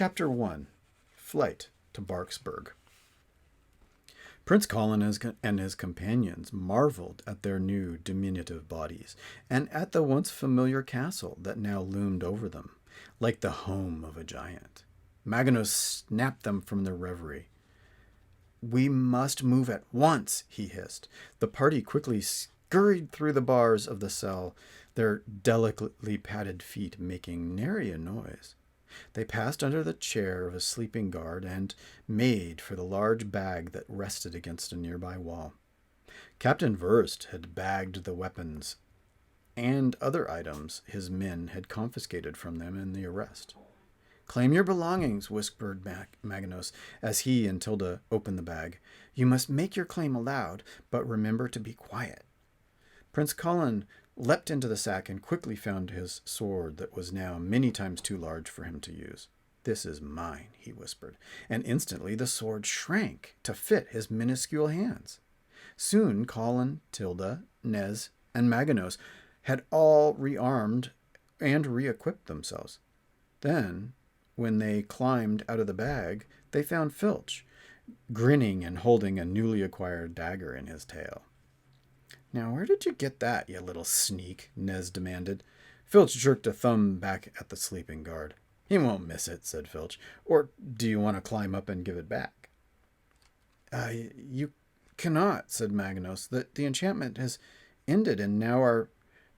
Chapter 1. Flight to Barksburg. Prince Colin and his companions marveled at their new diminutive bodies, and at the once familiar castle that now loomed over them, like the home of a giant. Maginot snapped them from their reverie. "We must move at once," he hissed. The party quickly scurried through the bars of the cell, their delicately padded feet making nary a noise. They passed under the chair of a sleeping guard and made for the large bag that rested against a nearby wall. Captain Verst had bagged the weapons and other items his men had confiscated from them in the arrest. "Claim your belongings," whispered Maginot as he and Tilda opened the bag. "You must make your claim aloud, but remember to be quiet." Prince Colin leapt into the sack and quickly found his sword that was now many times too large for him to use. "This is mine," he whispered, and instantly the sword shrank to fit his minuscule hands. Soon Colin, Tilda, Nez, and Maginot had all rearmed and re-equipped themselves. Then, when they climbed out of the bag, they found Filch, grinning and holding a newly acquired dagger in his tail. "Now, where did you get that, you little sneak?" Nez demanded. Filch jerked a thumb back at the sleeping guard. "He won't miss it," said Filch. "Or do you want to climb up and give it back?" You cannot," said Maginot. The enchantment has ended, and now our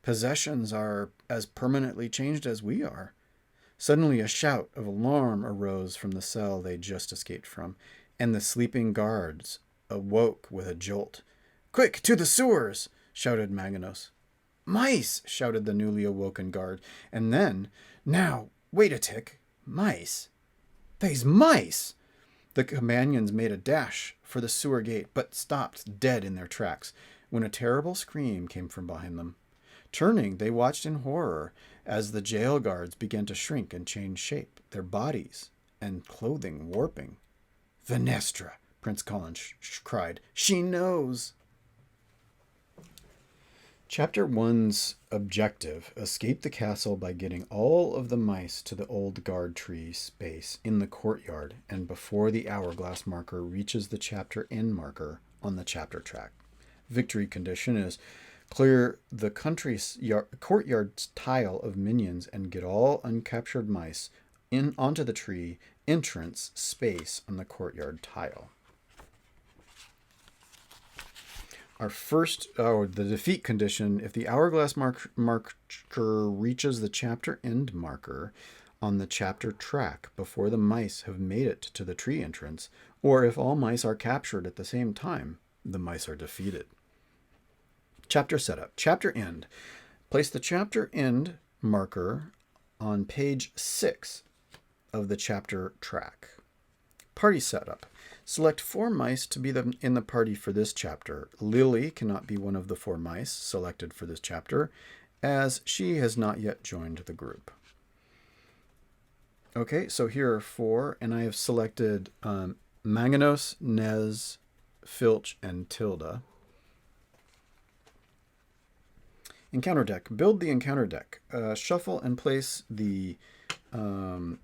possessions are as permanently changed as we are." Suddenly a shout of alarm arose from the cell they'd just escaped from, and the sleeping guards awoke with a jolt. "Quick, to the sewers!" shouted Maginot. "Mice!" shouted the newly awoken guard, and then, "Now, wait a tick. Mice! They's mice!" The companions made a dash for the sewer gate, but stopped dead in their tracks when a terrible scream came from behind them. Turning, they watched in horror as the jail guards began to shrink and change shape, their bodies and clothing warping. "Venestra!" Prince Colin cried. "She knows!" Chapter 1's objective: escape the castle by getting all of the mice to the old guard tree space in the courtyard and before the hourglass marker reaches the chapter end marker on the chapter track. Victory condition is clear the courtyard tile of minions and get all uncaptured mice onto the tree entrance space on the courtyard tile. Our first, the defeat condition: if the hourglass marker reaches the chapter end marker on the chapter track before the mice have made it to the tree entrance, or if all mice are captured at the same time, the mice are defeated. Chapter setup. Chapter end. Place the chapter end marker on page 6 of the chapter track. Party setup. Select 4 mice to be in the party for this chapter. Lily cannot be one of the 4 mice selected for this chapter, as she has not yet joined the group. Okay, so here are 4, and I have selected Maginot, Nez, Filch, and Tilda. Encounter deck. Build the encounter deck. Shuffle and place the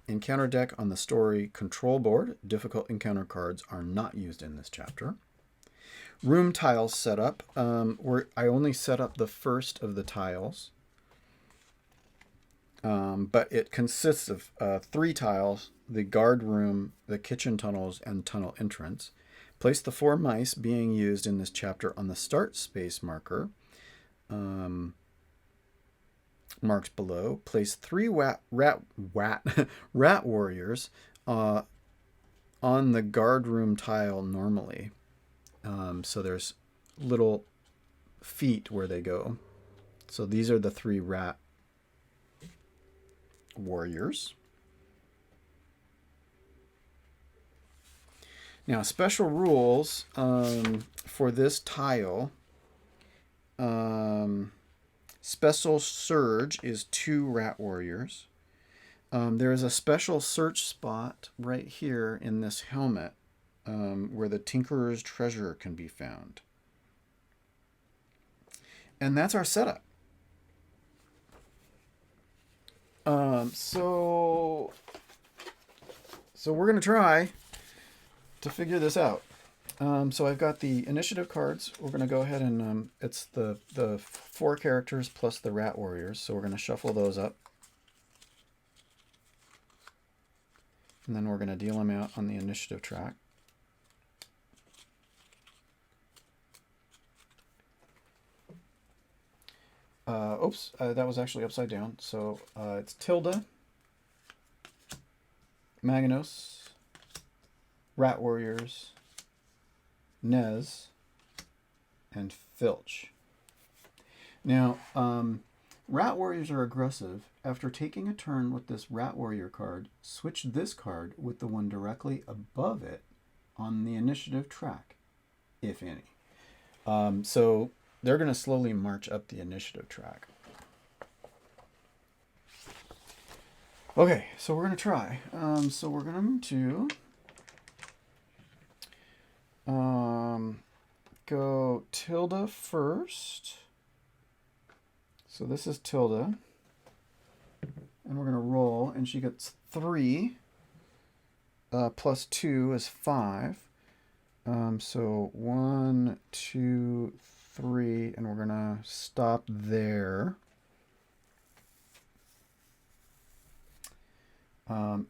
encounter deck on the story control board. Difficult encounter cards are not used in this chapter. Room tiles setup. I only set up the first of the tiles, but it consists of 3 tiles: the guard room, the kitchen tunnels, and tunnel entrance. Place the 4 mice being used in this chapter on the start space marker. Marked below. Place 3 rat warriors on the guard room tile normally. So there's little feet where they go. So these are the 3 rat warriors. Now, special rules for this tile. Special surge is 2 rat warriors. There is a special search spot right here in this helmet where the Tinkerer's treasure can be found. And that's our setup. So So we're going to try to figure this out. So I've got the initiative cards. We're going to go ahead and it's the 4 characters plus the rat warriors. So we're going to shuffle those up. And then we're going to deal them out on the initiative track. Oops, that was actually upside down. So it's Tilda, Maganos, Rat Warriors, Nez, and Filch. Now, Rat Warriors are aggressive. After taking a turn with this Rat Warrior card, switch this card with the one directly above it on the initiative track, if any. So they're going to slowly march up the initiative track. Okay, so we're going to try. So we're going to go Tilda first. So this is Tilda. And we're going to roll, and she gets 3. Plus 2 is 5. So 1, 2, 3, and we're going to stop there.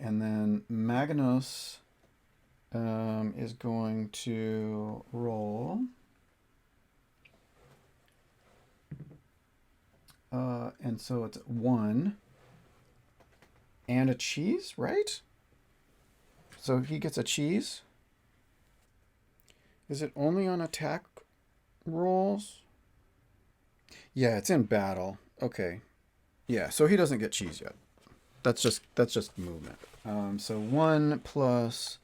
And then Maganos is going to roll. And so it's 1 and a cheese, right? So he gets a cheese. Is it only on attack rolls? Yeah, it's in battle. Okay. Yeah, so he doesn't get cheese yet. That's just movement. So 1 plus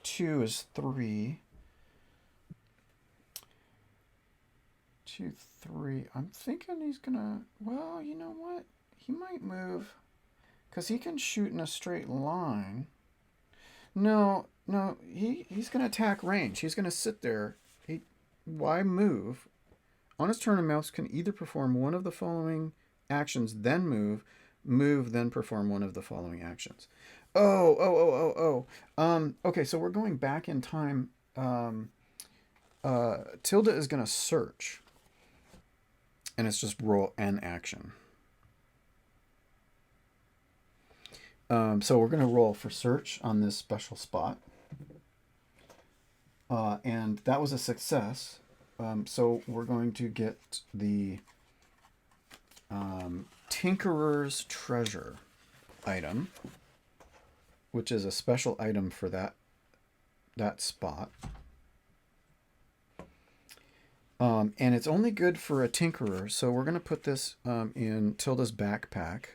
2 is 3. 2, 3. I'm thinking he's gonna. Well, you know what? He might move, because he can shoot in a straight line. No, he's gonna attack range. He's gonna sit there. Why move? On his turn, a mouse can either perform one of the following actions, then move, then perform one of the following actions. Okay, so we're going back in time. Tilda is gonna search, and it's just roll an action. So we're going to roll for search on this special spot. And that was a success. So we're going to get the Tinkerer's Treasure item, which is a special item for that spot. And it's only good for a tinkerer, so we're going to put this in Tilda's backpack.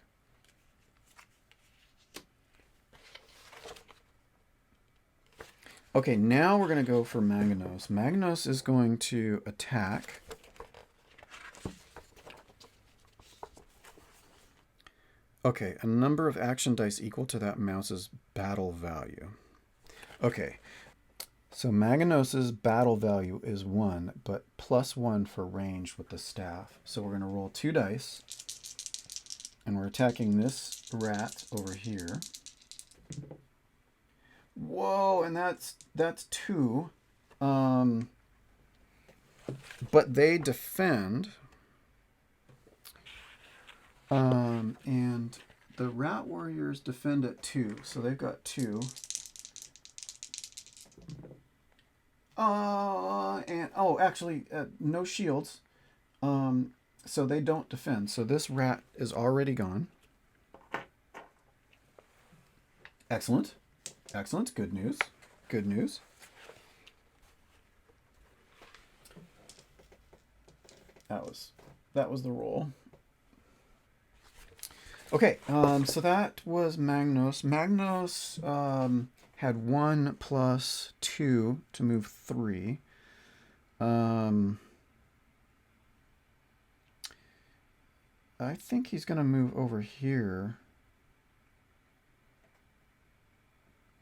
Okay, now we're going to go for Maganos. Maganos is going to attack. Okay, a number of action dice equal to that mouse's battle value. Okay, so Maganos' battle value is 1, but plus 1 for range with the staff. So we're going to roll 2 dice, and we're attacking this rat over here. Whoa, and that's 2. But they defend. And the rat warriors defend at 2, so they've got 2. Actually, no shields. So they don't defend. So this rat is already gone. Excellent. Excellent. Good news. Good news. That was the roll. Okay, so that was Magnos. Magnos had 1 plus 2 to move 3. I think he's going to move over here,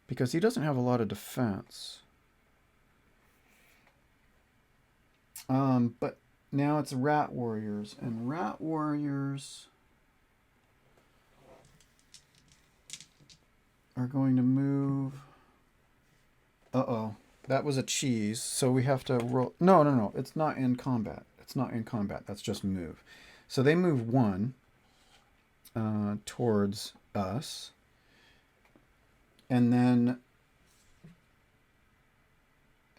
because he doesn't have a lot of defense. But now it's rat warriors, and rat warriors are going to move Uh-oh. That was a cheese, so we have to roll. No, no, no. It's not in combat. It's not in combat. That's just move. So they move one towards us. And then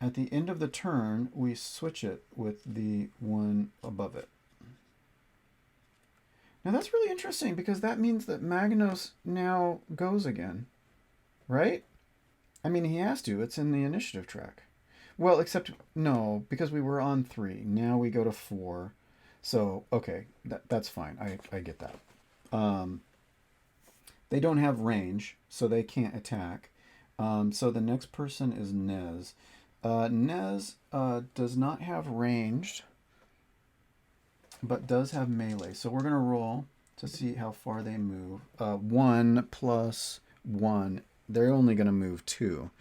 at the end of the turn, we switch it with the one above it. Now that's really interesting because that means that Magnus now goes again, right? I mean, he has to. It's in the initiative track. Well, except, no, because we were on 3. Now we go to 4. So, okay, that's fine. I get that. They don't have range, so they can't attack. So the next person is Nez. Nez does not have ranged, but does have melee. So we're going to roll to see how far they move. 1 plus 1. They're only going to move 2.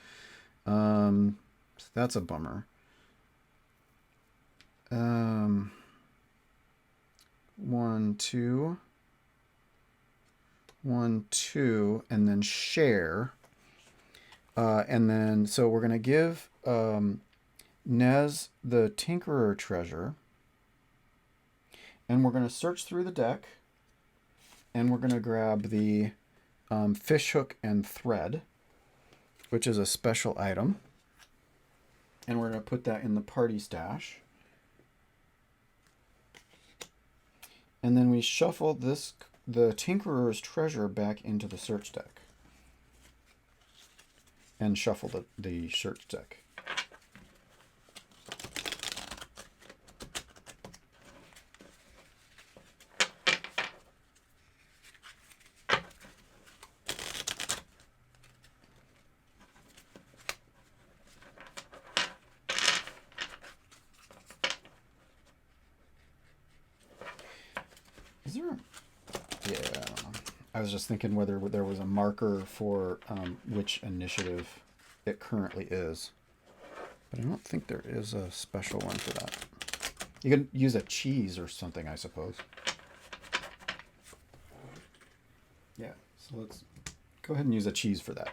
So that's a bummer. 1, 2. 1, 2, and then share. And then, so we're going to give Nez the Tinkerer treasure. And we're going to search through the deck. And we're going to grab the fish hook and thread, which is a special item. And we're going to put that in the party stash. And then we shuffle the Tinkerer's treasure back into the search deck. And shuffle the search deck. Is there a... Yeah, I don't know. I was just thinking whether there was a marker for which initiative it currently is. But I don't think there is a special one for that. You could use a cheese or something, I suppose. Yeah, so let's go ahead and use a cheese for that.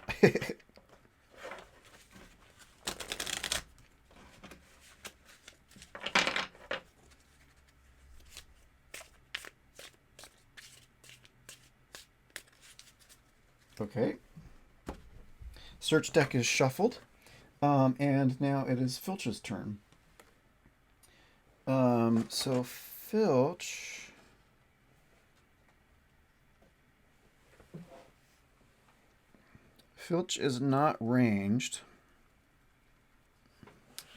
Okay. Search deck is shuffled. And now it is Filch's turn. So Filch... Filch is not ranged.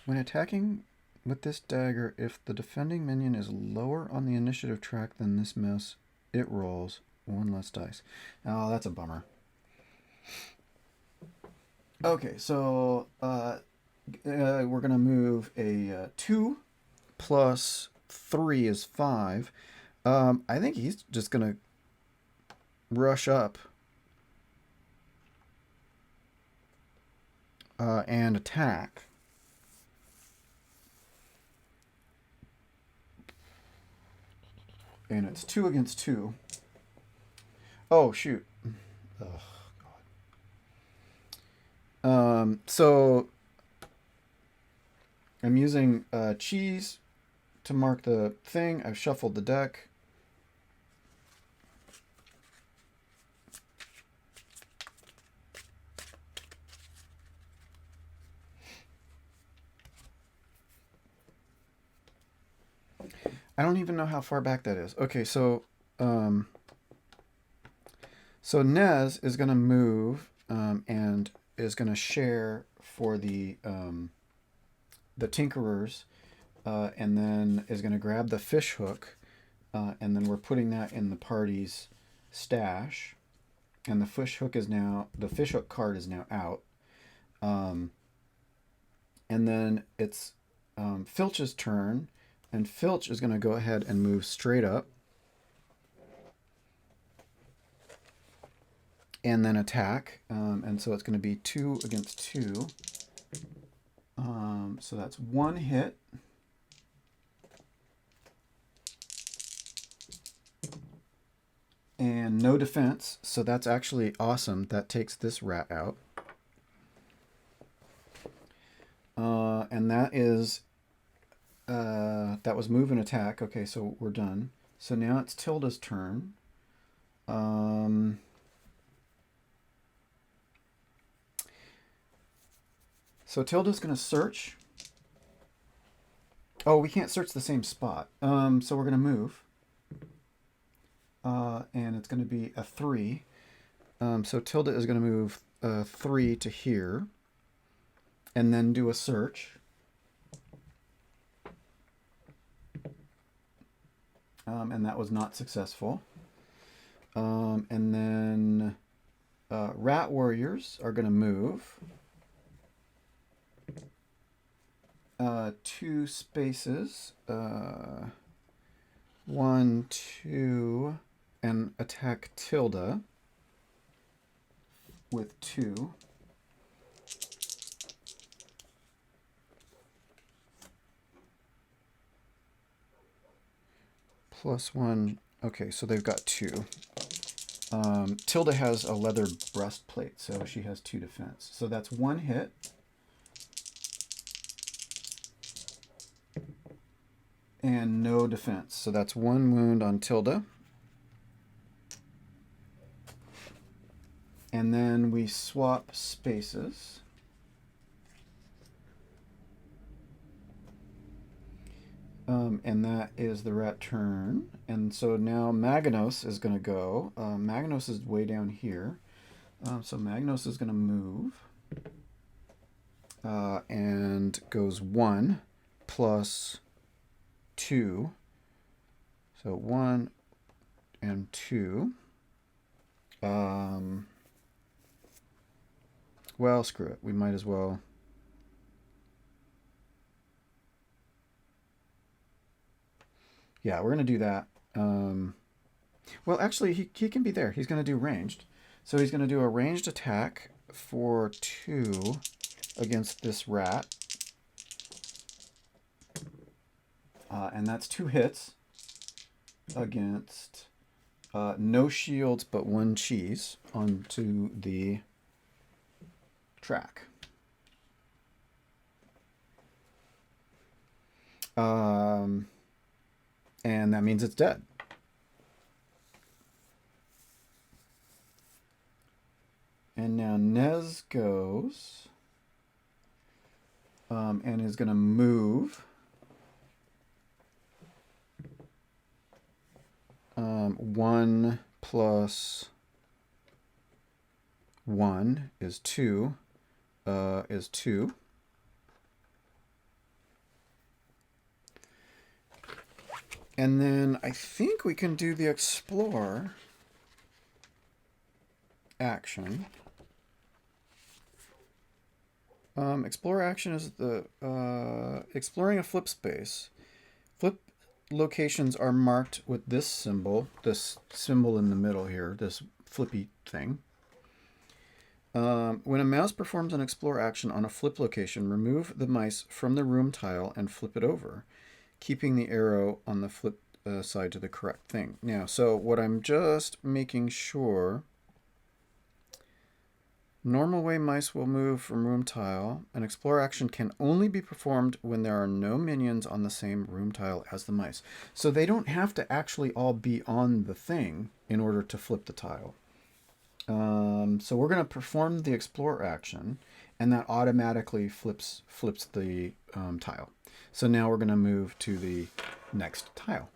When attacking with this dagger, if the defending minion is lower on the initiative track than this mess, it rolls 1 less dice. Oh, that's a bummer. Okay, so we're going to move a 2 plus 3 is 5. I think he's just going to rush up and attack. And it's 2 against 2. Oh, shoot. Ugh. So I'm using cheese to mark the thing. I've shuffled the deck. I don't even know how far back that is. Okay, so Nez is going to move and is going to share for the Tinkerers, and then is going to grab the fish hook, and then we're putting that in the party's stash, and the fish hook card is now out, and then it's Filch's turn, and Filch is going to go ahead and move straight up. And then attack. And so it's going to be 2 against 2. So that's 1 hit. And no defense. So that's actually awesome. That takes this rat out. And that is, that was move and attack. Okay, so we're done. So now it's Tilda's turn. So Tilda's going to search. Oh, we can't search the same spot. So we're going to move. And it's going to be a 3. So Tilda is going to move 3 to here. And then do a search. And that was not successful. And then rat warriors are going to move 2 spaces, 1, 2, and attack Tilda with 2. +1. Okay, so they've got 2. Tilda has a leather breastplate, so she has 2 defense. So that's 1 hit. And no defense. So that's 1 wound on Tilda. And then we swap spaces. And that is the rat turn. And so now Magnos is going to go. Magnos is way down here. So Magnos is going to move. And goes 1 plus 2. So 1 and 2. Well, screw it. We might as well. Yeah, we're going to do that. Well, actually, he can be there. He's going to do ranged. So he's going to do a ranged attack for 2 against this rat. And that's 2 hits against no shields but 1 cheese onto the track. And that means it's dead. And now Nez goes and is going to move 1 plus 1 is 2. Is 2. And then I think we can do the explore action. Explore action is the exploring a flip space. Flip locations are marked with this symbol in the middle here, this flippy thing. When a mouse performs an explore action on a flip location, remove the mice from the room tile and flip it over, keeping the arrow on the flip side to the correct thing. Now, so what I'm just making sure, normal way mice will move from room tile. An explore action can only be performed when there are no minions on the same room tile as the mice. So they don't have to actually all be on the thing in order to flip the tile. So we're going to perform the explore action, and that automatically flips the tile. So now we're going to move to the next tile.